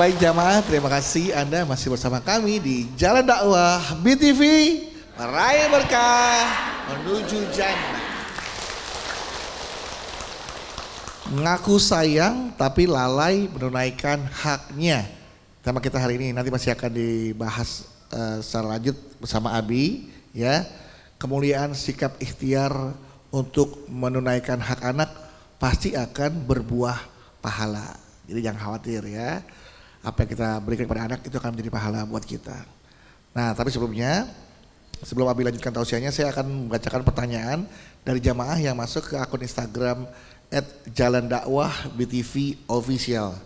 Baik jamaah, terima kasih Anda masih bersama kami di Jalan Dakwah BTV, meraih berkah menuju jannah. Ngaku sayang tapi lalai menunaikan haknya. Tema kita hari ini nanti masih akan dibahas secara lanjut bersama Abi, ya. Kemuliaan sikap ikhtiar untuk menunaikan hak anak pasti akan berbuah pahala. Jadi jangan khawatir ya. Apa yang kita berikan kepada anak itu akan menjadi pahala buat kita. Nah, tapi sebelum Abi lanjutkan tausiahnya, saya akan membacakan pertanyaan dari jamaah yang masuk ke akun Instagram @jalandakwahbtvofficial.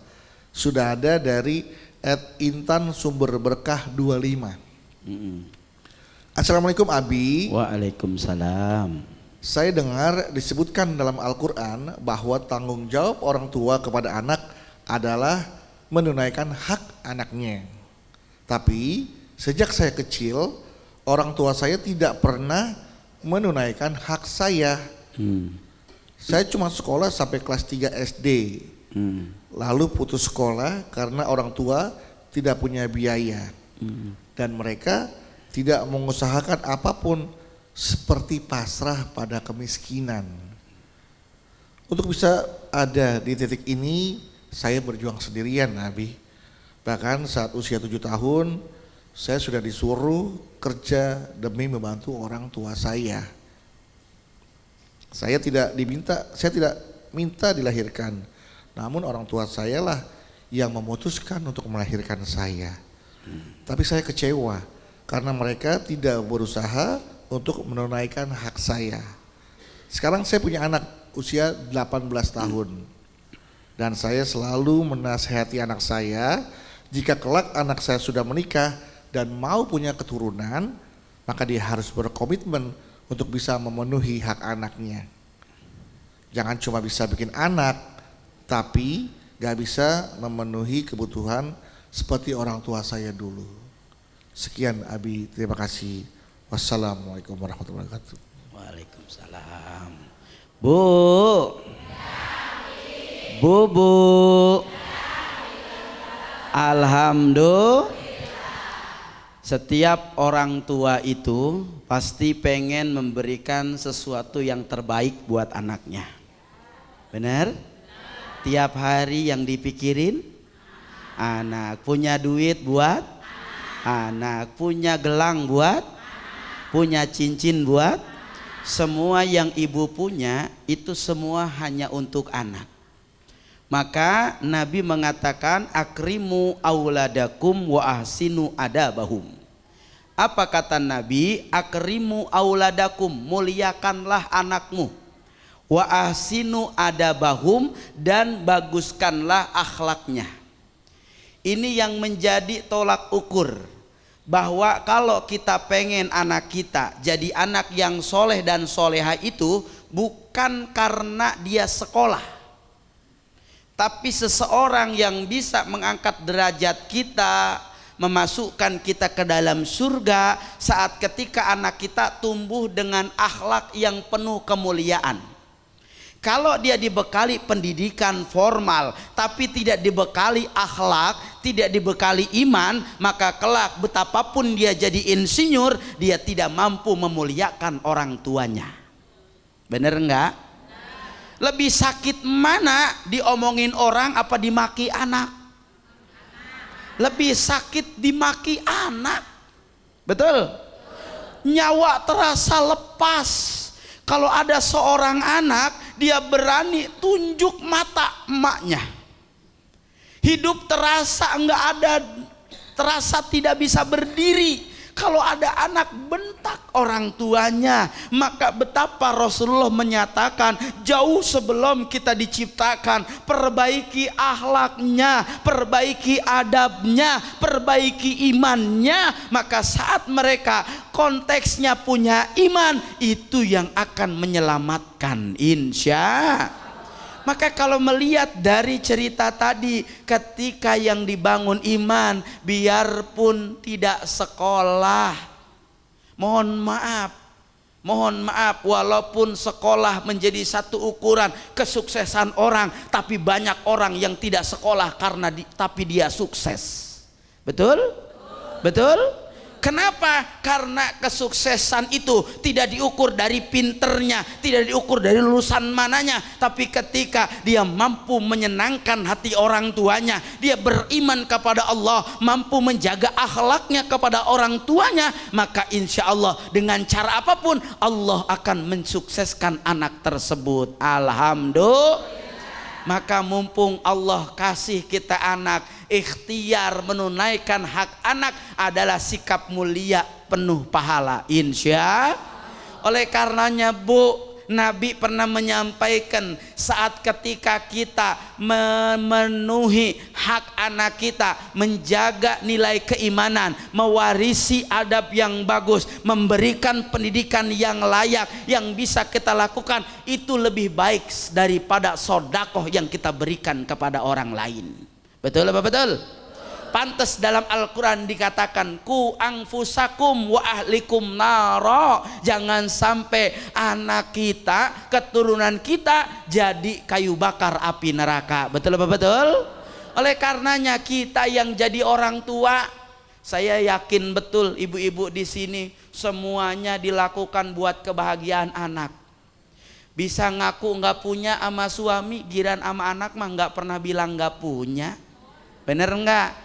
Sudah ada dari @intansumberberkah25. Assalamualaikum Abi. Waalaikumsalam. Saya dengar disebutkan dalam Al-Quran bahwa tanggung jawab orang tua kepada anak adalah menunaikan hak anaknya. Tapi sejak saya kecil, orang tua saya tidak pernah menunaikan hak saya. Saya cuma sekolah sampai kelas 3 SD. Lalu putus sekolah karena orang tua tidak punya biaya. Dan mereka tidak mengusahakan apapun, seperti pasrah pada kemiskinan. Untuk bisa ada di titik ini, saya berjuang sendirian Nabi. Bahkan saat usia 7 tahun, saya sudah disuruh kerja demi membantu orang tua saya. Saya tidak minta dilahirkan. Namun orang tua saya lah yang memutuskan untuk melahirkan saya. Tapi saya kecewa karena mereka tidak berusaha untuk menunaikan hak saya. Sekarang saya punya anak usia 18 tahun. Dan saya selalu menasihati anak saya, jika kelak anak saya sudah menikah dan mau punya keturunan, maka dia harus berkomitmen untuk bisa memenuhi hak anaknya. Jangan cuma bisa bikin anak, tapi gak bisa memenuhi kebutuhan seperti orang tua saya dulu. Sekian Abi, terima kasih. Wassalamualaikum warahmatullahi wabarakatuh. Waalaikumsalam. Bu. Alhamdulillah. Setiap orang tua itu pasti pengen memberikan sesuatu yang terbaik buat anaknya. Benar? Tiap hari yang dipikirin anak, punya duit buat anak, punya gelang buat, punya cincin buat, semua yang ibu punya itu semua hanya untuk anak. Maka Nabi mengatakan akrimu auladakum wa ahsinu adabahum. Apa kata Nabi? Akrimu auladakum, muliakanlah anakmu. Wa ahsinu adabahum, dan baguskanlah akhlaknya. Ini yang menjadi tolak ukur bahwa kalau kita pengen anak kita jadi anak yang soleh dan soleha itu bukan karena dia sekolah, tapi seseorang yang bisa mengangkat derajat kita, memasukkan kita ke dalam surga saat ketika anak kita tumbuh dengan akhlak yang penuh kemuliaan. Kalau dia dibekali pendidikan formal tapi tidak dibekali akhlak, tidak dibekali iman, maka kelak betapapun dia jadi insinyur, dia tidak mampu memuliakan orang tuanya. Bener enggak? Lebih sakit mana diomongin orang apa dimaki anak? Lebih sakit dimaki anak. Betul? Nyawa terasa lepas kalau ada seorang anak dia berani tunjuk mata emaknya. Hidup terasa enggak ada, terasa tidak bisa berdiri kalau ada anak bentak orang tuanya. Maka betapa Rasulullah menyatakan jauh sebelum kita diciptakan, perbaiki akhlaknya, perbaiki adabnya, perbaiki imannya. Maka saat mereka konteksnya punya iman, itu yang akan menyelamatkan insya. Maka kalau melihat dari cerita tadi, ketika yang dibangun iman, biarpun tidak sekolah, mohon maaf, Mohon maaf, walaupun sekolah menjadi satu ukuran kesuksesan orang, tapi banyak orang yang tidak sekolah tapi dia sukses. Betul? Betul? Kenapa? Karena kesuksesan itu tidak diukur dari pinternya, tidak diukur dari lulusan mananya, tapi ketika dia mampu menyenangkan hati orang tuanya, dia beriman kepada Allah, mampu menjaga akhlaknya kepada orang tuanya, maka insya Allah dengan cara apapun Allah akan mensukseskan anak tersebut. Alhamdulillah. Maka mumpung Allah kasih kita anak, ikhtiar menunaikan hak anak adalah sikap mulia penuh pahala, insya. Oleh karenanya Bu, Nabi pernah menyampaikan saat ketika kita memenuhi hak anak kita, menjaga nilai keimanan, mewarisi adab yang bagus, memberikan pendidikan yang layak, yang bisa kita lakukan, itu lebih baik daripada sodakoh yang kita berikan kepada orang lain. Betul apa betul? Pantas dalam Al-Quran dikatakan ku anfusakum wa ahlikum naro. Jangan sampai anak kita, keturunan kita jadi kayu bakar api neraka. Betul apa betul? Oleh karenanya kita yang jadi orang tua, saya yakin betul ibu-ibu di sini semuanya dilakukan buat kebahagiaan anak. Bisa ngaku nggak punya sama suami, giran sama anak mah nggak pernah bilang nggak punya. Bener nggak?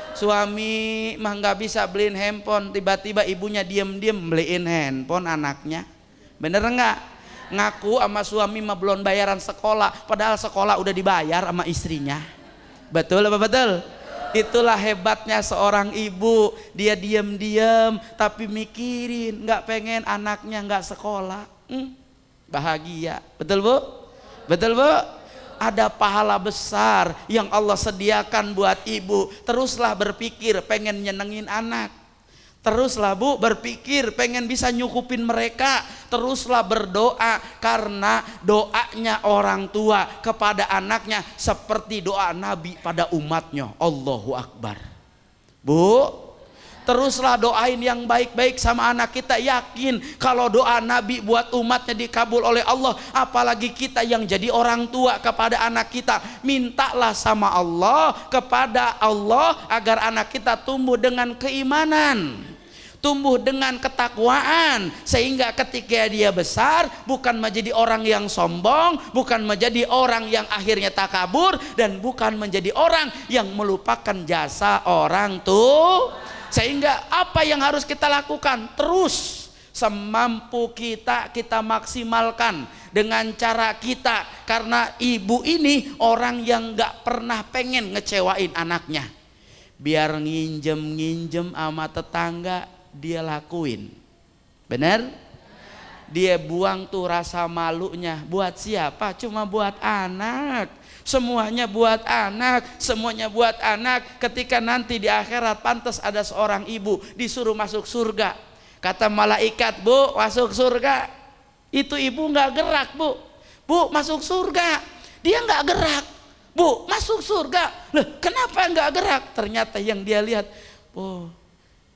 Suami mah nggak bisa beliin handphone, tiba-tiba ibunya diem-diem beliin handphone anaknya. Bener nggak? Ngaku sama suami mah belum bayaran sekolah, padahal sekolah udah dibayar sama istrinya. Betul apa betul? Itulah hebatnya seorang ibu, dia diem-diem tapi mikirin, nggak pengen anaknya nggak sekolah. Bahagia. Betul Bu? Betul Bu? Ada pahala besar yang Allah sediakan buat ibu. Teruslah berpikir pengen nyenengin anak. Teruslah Bu berpikir pengen bisa nyukupin mereka. Teruslah berdoa, karena doanya orang tua kepada anaknya seperti doa Nabi pada umatnya. Allahu Akbar. Bu, teruslah doain yang baik-baik sama anak kita. Yakin kalau doa Nabi buat umatnya dikabul oleh Allah, apalagi kita yang jadi orang tua kepada anak kita. Mintalah sama Allah, kepada Allah, agar anak kita tumbuh dengan keimanan, tumbuh dengan ketakwaan, sehingga ketika dia besar bukan menjadi orang yang sombong, bukan menjadi orang yang akhirnya takabur, dan bukan menjadi orang yang melupakan jasa orang tua. Sehingga apa yang harus kita lakukan? Terus semampu kita, kita maksimalkan dengan cara kita. Karena ibu ini orang yang gak pernah pengen ngecewain anaknya. Biar nginjem-nginjem sama tetangga, dia lakuin. Bener? Dia buang tuh rasa malunya. Buat siapa? Cuma buat anak. Semuanya buat anak, semuanya buat anak. Ketika nanti di akhirat pantas ada seorang ibu disuruh masuk surga. Kata malaikat, Bu, masuk surga. Itu ibu nggak gerak, Bu. Bu, masuk surga. Dia nggak gerak. Bu, masuk surga. Loh, kenapa nggak gerak? Ternyata yang dia lihat, oh,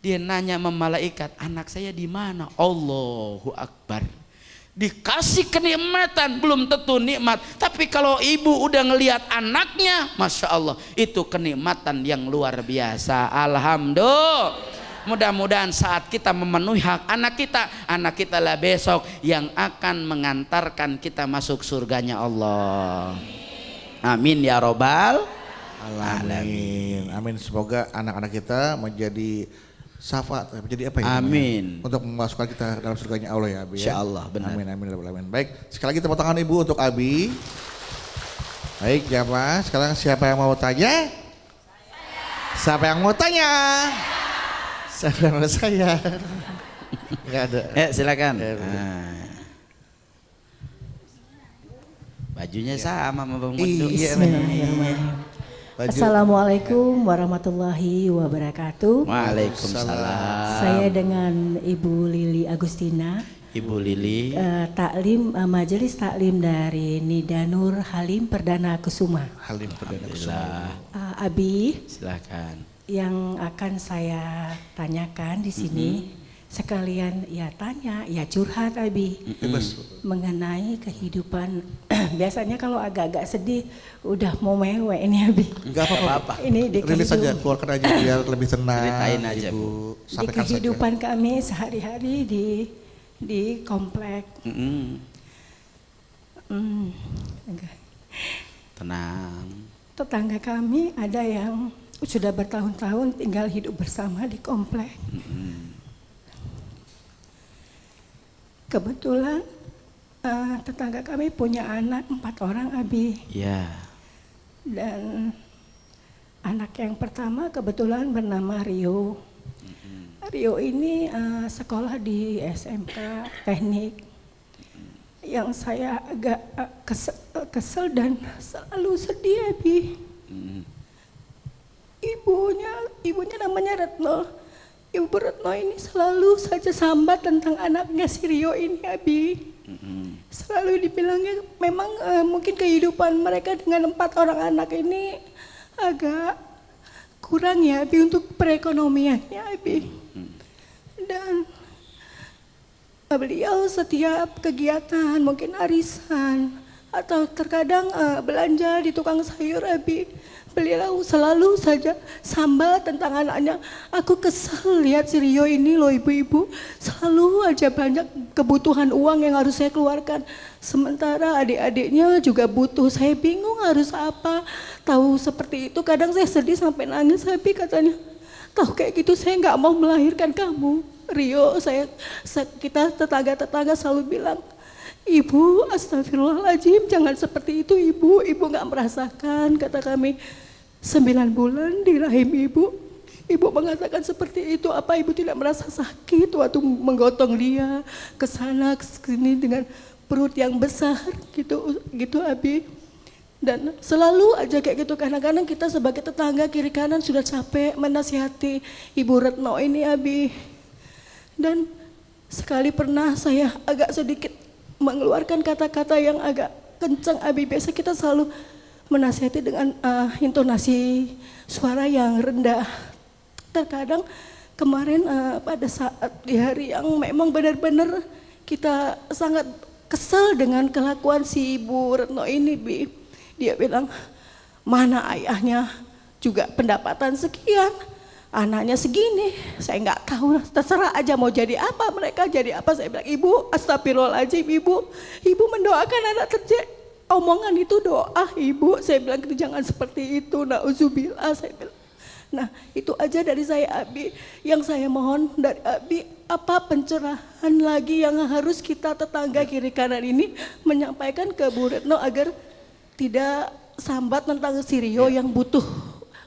dia nanya sama malaikat, anak saya di mana? Allahu Akbar. Dikasih kenikmatan, belum tentu nikmat, tapi kalau ibu udah ngelihat anaknya, Masya Allah, itu kenikmatan yang luar biasa. Alhamdulillah. Mudah-mudahan saat kita memenuhi hak anak kita lah besok yang akan mengantarkan kita masuk surganya Allah. Amin ya robbal alamin. Amin. Semoga anak-anak kita menjadi syafaat, menjadi apa ya? Amin. Untuk memasukkan kita dalam surganya Allah ya Abi. Insya Allah, benar. Amin, amin, amin. Baik, sekali lagi tepuk tangan Ibu untuk Abi. Baik, jamaah. Sekarang siapa yang mau tanya? Siapa yang mau tanya? Siapa yang mau saya? Enggak ada. Silakan. Bajunya sama sama Bang Mundu. Bismillahirrahmanirrahim. Assalamualaikum warahmatullahi wabarakatuh. Waalaikumsalam. Saya dengan Ibu Lili Agustina. Ibu Lili. Taklim Majelis Taklim dari Nidanur Halim Perdana Kusuma. Halim Perdana Kusuma. Abi. Silakan. Yang akan saya tanyakan di sini, sekalian ya tanya, ya curhat Abi Bebas. mengenai kehidupan. Biasanya kalau agak-agak sedih udah mau mewek ini Abi. Enggak apa-apa. Ini di Rilis saja, keluarkan aja biar lebih tenang. Ceritain aja, Ibu. di Sampaikan saja. kehidupan kami sehari-hari di komplek. Enggak. Tenang. Tetangga kami ada yang sudah bertahun-tahun tinggal hidup bersama di komplek. Kebetulan tetangga kami punya anak 4 orang Abi. Ya. Dan anak yang pertama kebetulan bernama Rio. Rio ini sekolah di SMK Teknik. Yang saya agak kesel dan selalu sedih Abi. Ibunya namanya Retno. Ibu Retno ini selalu saja sambat tentang anaknya si Rio ini Abi. Selalu dibilangnya memang mungkin kehidupan mereka dengan 4 orang anak ini agak kurang ya Abi untuk perekonomiannya Abi. Dan beliau setiap kegiatan mungkin arisan atau terkadang belanja di tukang sayur Abi, beliau selalu saja sambat tentang anaknya. Aku kesel lihat si Rio ini loh ibu-ibu, selalu aja banyak kebutuhan uang yang harus saya keluarkan. Sementara adik-adiknya juga butuh, saya bingung harus apa. Tahu seperti itu kadang saya sedih sampai nangis Abi, katanya tahu kayak gitu saya nggak mau melahirkan kamu Rio. Kita tetangga-tetangga selalu bilang, Ibu, astagfirullahaladzim, jangan seperti itu Ibu. Ibu gak merasakan, kata kami, 9 bulan di rahim Ibu. Ibu mengatakan seperti itu, apa Ibu tidak merasa sakit waktu menggotong dia ke sana ke sini dengan perut yang besar gitu Abi. Dan selalu aja kayak gitu, kadang-kadang kita sebagai tetangga kiri kanan sudah capek menasihati Ibu Retno ini Abi. Dan sekali pernah saya agak sedikit mengeluarkan kata-kata yang agak kencang Abi. Biasa kita selalu menasihati dengan intonasi suara yang rendah. Terkadang kemarin pada saat di hari yang memang benar-benar kita sangat kesal dengan kelakuan si Ibu Retno ini Bi. Dia bilang, mana ayahnya juga pendapatan sekian, anaknya segini, saya nggak tahu, terserah aja mau jadi apa mereka, jadi apa. Saya bilang, Ibu, astagfirullahaladzim Ibu mendoakan anak omongan itu doa Ibu. Saya bilang gitu, jangan seperti itu, na'udzubillah, saya bilang. Nah itu aja dari saya Abi, yang saya mohon dari Abi, apa pencerahan lagi yang harus kita tetangga kiri kanan ini menyampaikan ke Bu Retno agar tidak sambat tentang si Rio yang butuh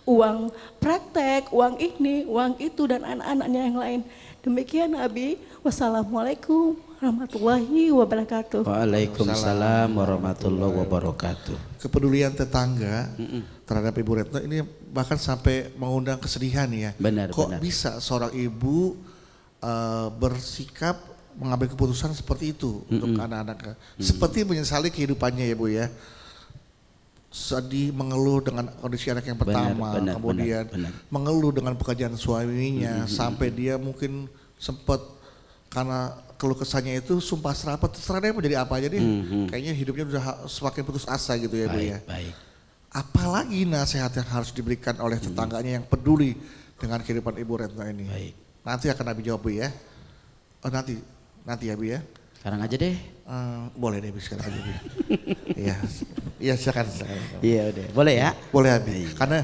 uang praktek, uang ini, uang itu, dan anak-anaknya yang lain. Demikian Abi, wassalamualaikum warahmatullahi wabarakatuh. Waalaikumsalam warahmatullahi wabarakatuh. Kepedulian tetangga terhadap Ibu Retno ini bahkan sampai mengundang kesedihan ya. Benar, Kok benar. bisa seorang ibu bersikap mengambil keputusan seperti itu untuk anak-anaknya. Seperti menyesali kehidupannya ya Bu ya. Sedih, mengeluh dengan kondisi anak yang pertama, Benar, kemudian benar. mengeluh dengan pekerjaan suaminya, sampai dia mungkin sempat karena keluh kesahnya itu sumpah serapah, terserah dia mau jadi apa aja deh. Kayaknya hidupnya sudah semakin putus asa gitu ya Bu ya. Baik. Apalagi nasihat yang harus diberikan oleh tetangganya yang peduli dengan kehidupan Ibu Retno ini. Baik. Nanti akan Abi jawab Bu ya. Oh nanti ya Bu ya. Sekarang aja deh. Boleh deh sekarang aja Bu. Iya silakan. Iya udah, boleh ya? Boleh Abi. Karena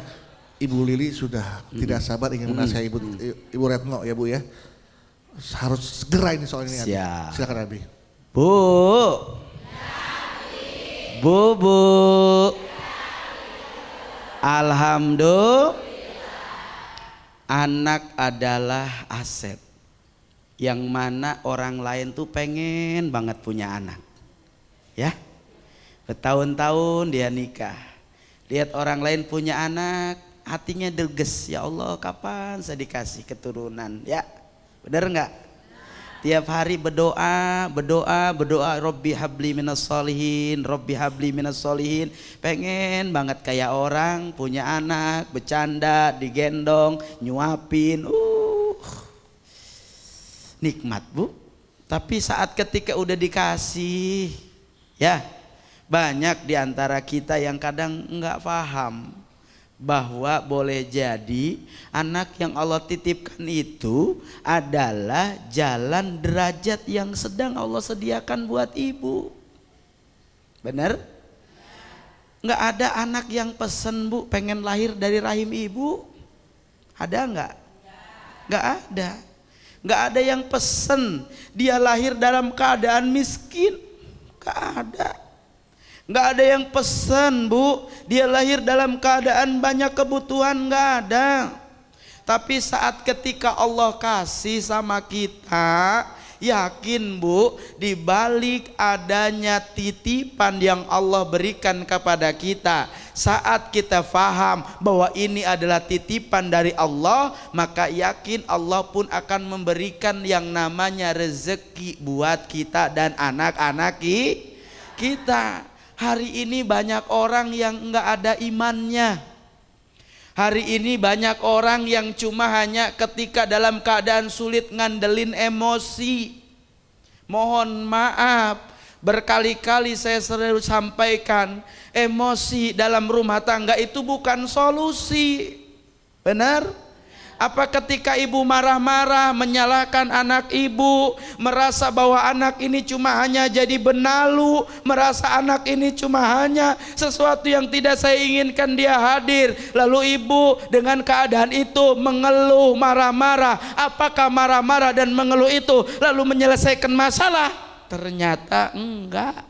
Ibu Lili sudah tidak sabar ingin menasihati Ibu Retno ya Bu ya. Harus segera ini soal ini Abi. Siap. Silakan Abi. Bu. Alhamdulillah. Anak adalah aset. Yang mana orang lain tuh pengen banget punya anak. Ya. Bertahun-tahun dia nikah. Lihat orang lain punya anak, hatinya derges. Ya Allah, kapan saya dikasih keturunan? Ya. Benar enggak? Tiap hari berdoa, Robbi habli minas solihin, Robbi habli minas solihin. Pengen banget kayak orang punya anak, bercanda, digendong, nyuapin. nikmat Bu. Tapi saat ketika udah dikasih, ya banyak di antara kita yang kadang nggak paham bahwa boleh jadi anak yang Allah titipkan itu adalah jalan derajat yang sedang Allah sediakan buat ibu. Benar? Nggak ada anak yang pesen Bu pengen lahir dari rahim ibu. Ada nggak? Nggak ada. Nggak ada yang pesen dia lahir dalam keadaan miskin. Nggak ada. Nggak ada yang pesen Bu dia lahir dalam keadaan banyak kebutuhan. Nggak ada. Tapi saat ketika Allah kasih sama kita, yakin Bu, di balik adanya titipan yang Allah berikan kepada kita, saat kita faham bahwa ini adalah titipan dari Allah, maka yakin Allah pun akan memberikan yang namanya rezeki buat kita dan anak-anak kita. Hari ini banyak orang yang enggak ada imannya. Hari ini banyak orang yang cuma hanya ketika dalam keadaan sulit ngandelin emosi. Mohon maaf, berkali-kali saya selalu sampaikan, emosi dalam rumah tangga itu bukan solusi. Benar? Apa ketika ibu marah-marah menyalahkan anak ibu, merasa bahwa anak ini cuma hanya jadi benalu, merasa anak ini cuma hanya sesuatu yang tidak saya inginkan dia hadir, lalu ibu dengan keadaan itu mengeluh, marah-marah. Apakah marah-marah dan mengeluh itu lalu menyelesaikan masalah? Ternyata enggak.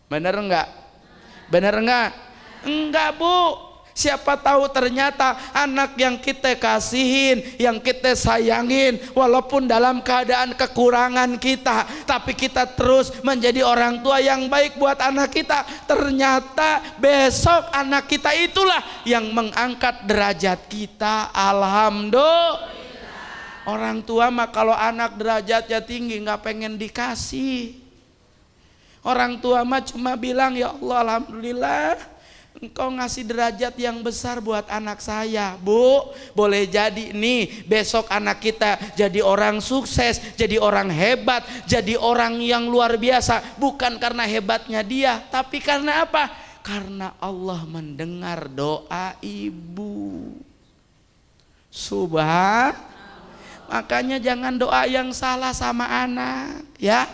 Benar enggak? Benar enggak? Enggak Bu. Siapa tahu ternyata anak yang kita kasihin, yang kita sayangin, walaupun dalam keadaan kekurangan kita, tapi kita terus menjadi orang tua yang baik buat anak kita. Ternyata besok anak kita itulah yang mengangkat derajat kita. Alhamdulillah. Orang tua mah kalau anak derajatnya tinggi nggak pengen dikasih. Orang tua mah cuma bilang, ya Allah alhamdulillah Engkau ngasih derajat yang besar buat anak saya. Bu, boleh jadi nih besok anak kita jadi orang sukses, jadi orang hebat, jadi orang yang luar biasa. Bukan karena hebatnya dia, tapi karena apa? Karena Allah mendengar doa ibu. Makanya jangan doa yang salah sama anak, ya.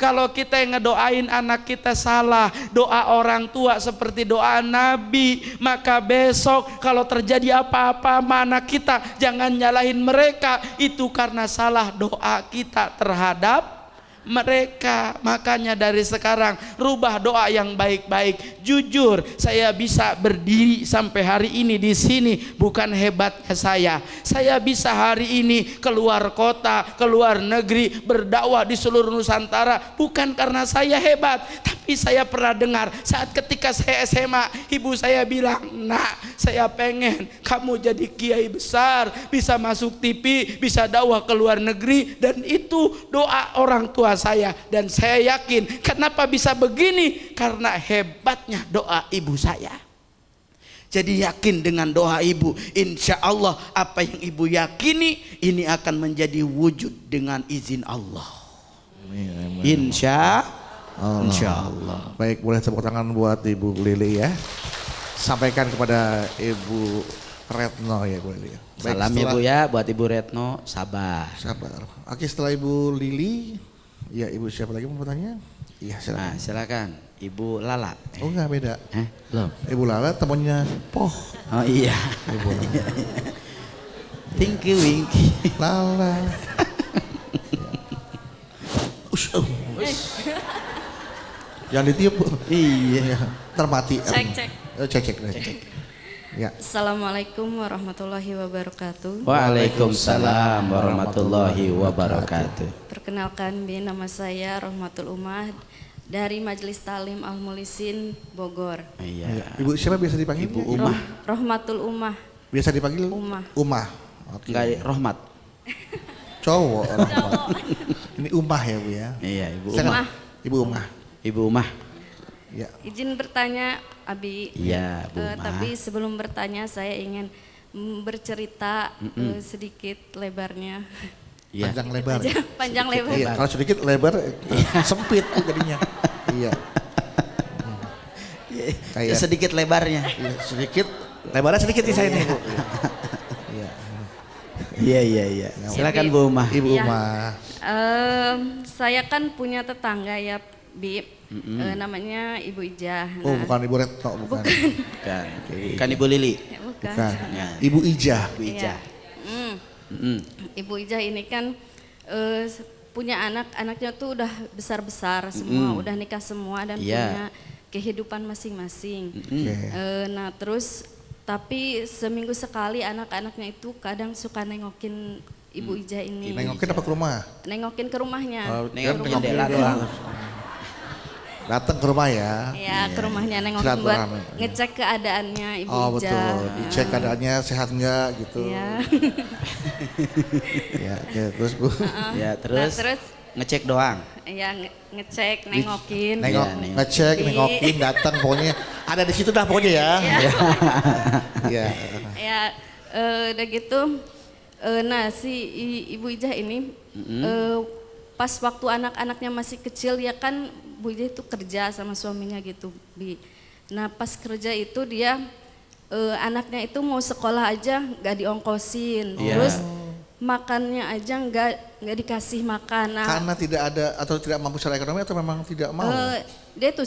Kalau kita yang ngedoain anak kita salah, doa orang tua seperti doa Nabi, maka besok kalau terjadi apa-apa sama anak kita, jangan nyalahin mereka. Itu karena salah doa kita terhadap mereka. Makanya dari sekarang rubah doa yang baik-baik. Jujur, saya bisa berdiri sampai hari ini di sini bukan hebatnya saya. Saya bisa hari ini keluar kota, keluar negeri, berdakwah di seluruh Nusantara bukan karena saya hebat, tapi saya pernah dengar saat ketika saya SMA, ibu saya bilang, "Nak, saya pengen kamu jadi kiai besar, bisa masuk TV, bisa dakwah ke luar negeri." Dan itu doa orang tua saya, dan saya yakin kenapa bisa begini, karena hebatnya doa ibu saya. Jadi yakin dengan doa ibu, insya Allah apa yang ibu yakini ini akan menjadi wujud dengan izin Allah. Insya Allah. Baik, boleh tepuk tangan buat Ibu Lili ya. Sampaikan kepada Ibu Retno ya Bu Lili. Baik, Salam Ibu ya buat Ibu Retno, sabar. Sabar. Oke, setelah Ibu Lili, ya Ibu siapa lagi mau bertanya? Iya silakan. Nah, silakan Ibu Lala. Oh enggak beda. Belum. Ibu Lala temannya Poh. Oh iya. Ibu Lala. Tinky Winky. Lala. Jangan ditiup. Iya. Termati. Cek. Cek. Ya. Assalamualaikum warahmatullahi wabarakatuh. Waalaikumsalam warahmatullahi wabarakatuh. Perkenalkan, nama saya Rohmatul Umah dari Majelis Talim Al Mulisin Bogor. Iya. Ibu siapa biasa dipanggil? Ibu Umah. Rohmatul Umah. Biasa dipanggil? Umah. Umah. Oke. Enggak Rohmat. Cowok. Ini Umah ya Bu ya. Iya, Ibu Silakan. Umah. Ibu Umah. Ibu Umah. Ya. Izin bertanya, Abi. Iya, Bu Umah. Tapi sebelum bertanya saya ingin bercerita sedikit lebarnya. Iya. Panjang lebar. Panjang lebar. Iya, kalau sedikit lebar sempit jadinya. Iya. Kayak Sedikit lebarnya. iya, sedikit lebarnya sedikit nih saya nih. Bu. Iya. Iya. Silakan Bu Umah. Ibu Iya. Umah. Saya kan punya tetangga ya, Bi. Namanya Ibu Ijah. Oh, Nah, bukan Ibu Retno, bukan. Bukan Ibu Lili. ya, bukan. Bukan. Ya. Ibu Ijah. Bu Ijah. Hmm. Mm-mm. Ibu Ijah ini kan punya anaknya tuh udah besar-besar semua, udah nikah semua dan Iya. punya kehidupan masing-masing. Oke. Nah terus tapi seminggu sekali anak-anaknya itu kadang suka nengokin Ibu Ijah ini. Nengokin apa ke rumah? Nengokin ke rumahnya. Nengok Ke rumah jendela beliau. doang. Datang ke rumah ya. Ya ke rumahnya nengokin buat Silaturahmi. ngecek keadaannya Ibu Oh Ijah. betul, dicek keadaannya sehat enggak gitu. Iya. Ya, oke, terus Bu. Ya, Nah, terus terus ngecek doang. ya ngecek, nengokin. Nengok, Iya, nih. ngecek, Di- nengokin, datang pokoknya ada di situ dah pokoknya ya. Iya. Ya udah gitu. Nah si Ibu Ijah ini pas waktu anak-anaknya masih kecil ya kan Bu Ijah itu kerja sama suaminya gitu, Bi. Nah pas kerja itu dia anaknya itu mau sekolah aja nggak diongkosin, Iya. terus makannya aja nggak dikasih makan. Nah, Karena tidak ada atau tidak mampu secara ekonomi atau memang tidak mau? dia tuh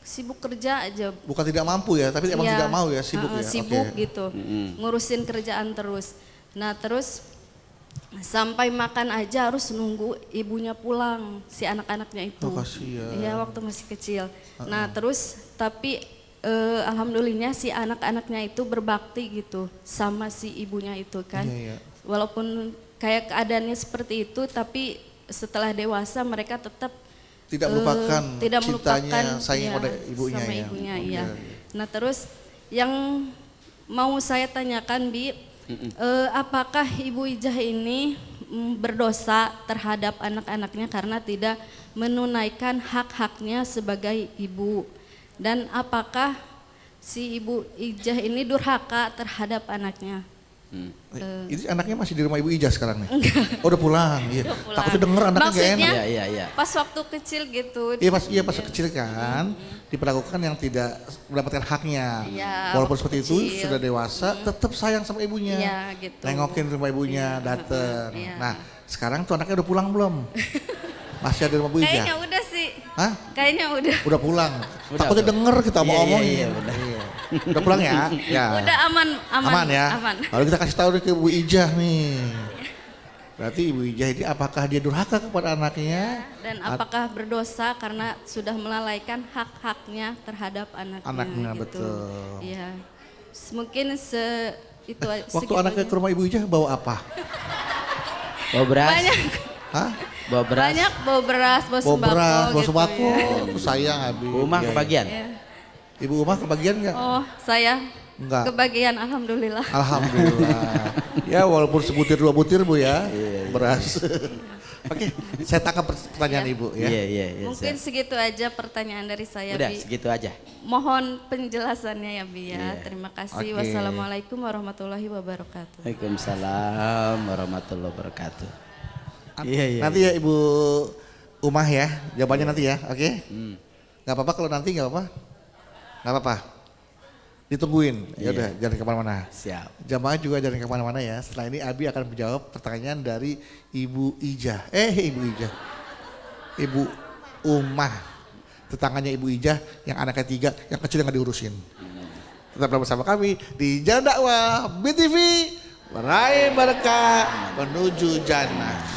sibuk kerja aja. Bukan tidak mampu ya, tapi emang Iya. tidak mau ya, sibuk ya. Sibuk Oke. gitu, ngurusin kerjaan terus. Nah terus sampai makan aja harus nunggu ibunya pulang si anak-anaknya itu. Oh, kasihan. Iya waktu masih kecil. Nah terus tapi alhamdulillahnya si anak-anaknya itu berbakti gitu sama si ibunya itu kan. Iya, iya. Walaupun kayak keadaannya seperti itu, tapi setelah dewasa mereka tetap Tidak melupakan tidak cintanya, melupakan sayang ya, pada ibunya sama ya. ibunya, Oke, iya. oke. Nah terus yang mau saya tanyakan Bi, apakah Ibu Ijah ini berdosa terhadap anak-anaknya karena tidak menunaikan hak-haknya sebagai ibu? Dan apakah si Ibu Ijah ini durhaka terhadap anaknya? Ini anaknya masih di rumah Ibu Ijah sekarang nih? Oh udah pulang, iya. Udah pulang. Takutnya denger anaknya gak Maksudnya, enak. Iya. pas waktu kecil gitu. Iya pas kecil kan, diperlakukan yang tidak mendapatkan haknya. Iya, Walaupun waktu seperti itu, kecil. sudah dewasa, tetap sayang sama ibunya. Iya, gitu. Nengokin rumah ibunya, dateng. Iya. Nah sekarang tuh anaknya udah pulang belum? Masih ada di rumah Bu Ijah? Kayaknya udah sih. Hah? Kayaknya udah. Udah pulang. Udah, Takutnya udah. denger kita mau Iya, ngomongin. iya, benar. Iya. Udah pulang ya? Ya. Udah aman ya? aman. Lalu kita kasih tahu nih ke Bu Ijah nih. Berarti Ibu Ijah ini apakah dia durhaka kepada anaknya? Dan apakah berdosa karena sudah melalaikan hak-haknya terhadap anaknya? Anaknya, gitu. betul. Iya. Mungkin itu Waktu segitu anaknya aja. ke rumah Ibu Ijah bawa apa? Bawa beras. Banyak, Hah? Bawa beras. banyak bawa beras, bawa Bawa sembako. beras, bawa gitu sembako. ya. Sayang habis. Bu Umah Iya, kebagian. Iya. Ibu Umah kebagian nggak? Oh, saya Enggak. kebagian alhamdulillah. Alhamdulillah. Ya walaupun sebutir dua butir Bu ya, Iya, beras. Oke, saya tangkap pertanyaan Ibu ya. Iya. Mungkin siap. segitu aja pertanyaan dari saya, Udah Bi. segitu aja. Mohon penjelasannya ya, Bi ya. Iya. Terima kasih. Oke. Wassalamualaikum warahmatullahi wabarakatuh. Waalaikumsalam warahmatullahi wabarakatuh. Iya. Nanti ya Ibu Umah ya, jawabannya nanti ya, oke? Gak apa-apa kalau nanti gak apa-apa? Gak apa-apa? Ditungguin, ya udah jangan kemana-mana. Siap. Jamaah juga jangan kemana-mana ya, setelah ini Abi akan menjawab pertanyaan dari Ibu Ijah. Ibu Ijah. Ibu Umah, tetangganya Ibu Ijah yang anaknya 3, yang kecil yang gak diurusin. Tetaplah bersama kami di Jalan Dakwah BTV, meraih berkah menuju jannah.